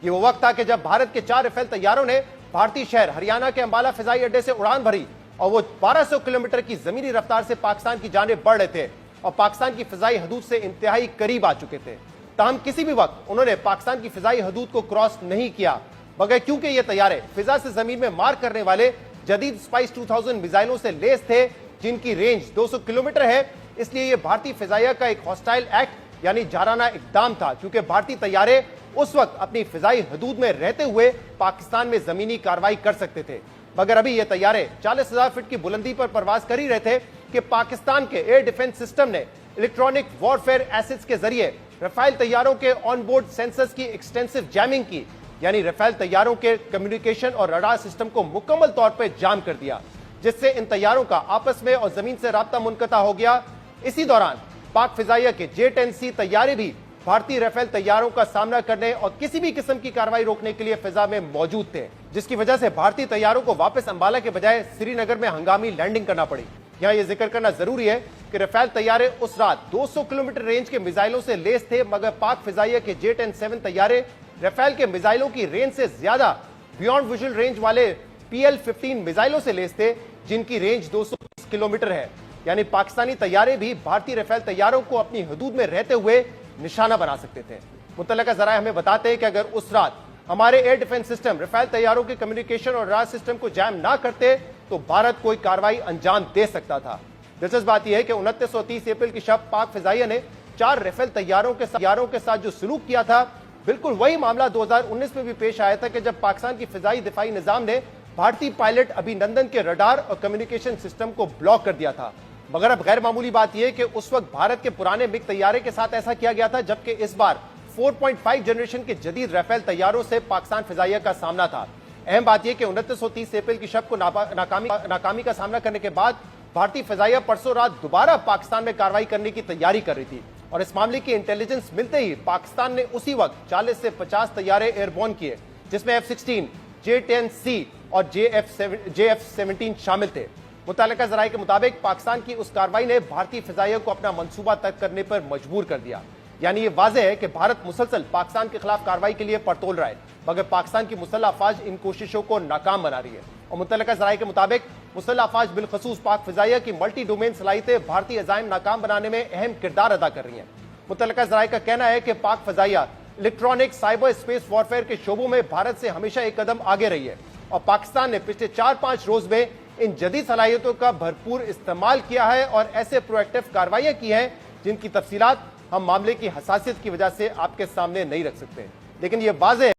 یہ وہ وقت تھا کہ جب بھارت کے 4 رافیل طیاروں نے بھارتی شہر ہریانہ کے امبالہ فضائی اڈے سے اڑان بھری اور وہ 1200 کلومیٹر کی زمینی رفتار سے پاکستان کی جانب بڑھ رہے تھے اور پاکستان کی فضائی حدود سے انتہائی قریب آ چکے تھے۔ تاہم کسی بھی وقت انہوں نے پاکستان کی فضائی حدود کو کراس نہیں کیا، مگر کیونکہ یہ طیارے فضا سے زمین میں مار کرنے والے جدید اسپائس 2000 میزائلوں سے لیس تھے جن کی رینج 200 کلومیٹر ہے، اس لیے یہ بھارتی فضائیہ کا ایک ہاسٹائل ایکٹ یعنی جارانہ اقدام تھا، کیونکہ بھارتی طیارے اس وقت اپنی فضائی حدود میں رہتے ہوئے پاکستان میں زمینی کارروائی کر سکتے تھے۔ مگر ابھی یہ طیارے 40,000 فٹ کی بلندی پر پرواز کر ہی رہے تھے کہ پاکستان کے ایئر ڈیفنس سسٹم نے الیکٹرانک وارفیئر ایسٹس کے ذریعے رافیل طیاروں کے آن بورڈ سینسرز کی ایکسٹینسو جیمنگ کی، یعنی رافیل طیاروں کے کمیونیکیشن اور رڈار سسٹم کو مکمل طور پر جام کر دیا، جس سے ان طیاروں کا آپس میں اور زمین سے رابطہ منقطع ہو گیا۔ اسی دوران پاک فضائیہ کے J-10C طیارے بھی بھارتی رافیل طیاروں کا سامنا کرنے اور کسی بھی قسم کی کارروائی روکنے کے لیے فضا میں موجود تھے، جس کی وجہ سے بھارتی طیاروں کو واپس امبالہ کے بجائے سری نگر میں ہنگامی لینڈنگ کرنا پڑی۔ یہاں یہ ذکر کرنا ضروری ہے کہ رافیل طیارے اس رات 200 کلومیٹر رینج کے میزائلوں سے لیس تھے، مگر پاک فضائیہ کے J-10-7 طیارے رافیل کے میزائلوں کی رینج سے زیادہ بیونڈ ویژول رینج والے PL-15 میزائلوں سے لیس تھے جن کی رینج 230 کلومیٹر ہے، یعنی پاکستانی طیارے بھی بھارتی رافیل طیاروں کو اپنی حدود میں رہتے ہوئے نشانہ بنا سکتے تھے۔ متعلقہ ذرائع ہمیں بتاتے ہیں کہ اگر اس رات ہمارے ایئر ڈیفنس سسٹم رافیل طیاروں کے کمیونیکیشن اور رڈار سسٹم کو جام نہ کرتے تو بھارت کوئی کارروائی انجام دے سکتا تھا۔ دلچسپ بات یہ ہے کہ 29 اور 30 اپریل کی شب پاک فضائیہ نے 4 رافیل طیاروں کے ساتھ جو سلوک کیا تھا، بالکل وہی معاملہ 2019 میں بھی پیش آیا تھا کہ جب پاکستان کی فضائی دفاعی نظام نے بھارتی پائلٹ ابھینندن کے رڈار اور کمیونیکیشن سسٹم کو بلاک کر دیا تھا۔ مگر اب غیر معمولی بات یہ ہے کہ اس وقت بھارت کے پرانے MiG طیارے کے ساتھ ایسا کیا گیا تھا، جبکہ اس بار 4.5 جنریشن کے جدید رافیل طیاروں سے پاکستان فضائیہ کا سامنا تھا۔ اہم بات یہ کہ 29 اور 30 اپریل کی شب کو ناکامی کا سامنا کرنے کے بعد بھارتی فضائیہ پرسوں رات دوبارہ پاکستان میں کارروائی کرنے کی تیاری کر رہی تھی، اور اس معاملے کی انٹیلیجنس ملتے ہی پاکستان نے اسی وقت 40 سے 50 طیارے ایئر بورن کیے، جس میں F-16 J-10C اور JF-17 شامل تھے۔ متعلقہ ذرائع کے مطابق پاکستان کی اس کارروائی نے بھارتی فضائیہ کو اپنا منصوبہ ترک کرنے پر مجبور کر دیا، یعنی یہ واضح ہے کہ بھارت مسلسل پاکستان کے خلاف کارروائی کے لیے پرتول رہا ہے، مگر پاکستان کی مسلح افواج ان کوششوں کو ناکام بنا رہی ہے۔ اور متعلقہ ذرائع کے مطابق مسلح افواج بالخصوص پاک فضائیہ کی ملٹی ڈومین صلاحیتیں بھارتی عزائم ناکام بنانے میں اہم کردار ادا کر رہی ہیں۔ متعلقہ ذرائع کا کہنا ہے کہ پاک فضائیہ الیکٹرانک سائبر اسپیس وارفیئر کے شعبوں میں بھارت سے ہمیشہ ایک قدم آگے رہی ہے، اور پاکستان نے پچھلے 4-5 روز میں ان جدید صلاحیتوں کا بھرپور استعمال کیا ہے اور ایسے پرو ایکٹیو کارروائیاں کی ہیں جن کی تفصیلات ہم معاملے کی حساسیت کی وجہ سے آپ کے سامنے نہیں رکھ سکتے، لیکن یہ واضح ہے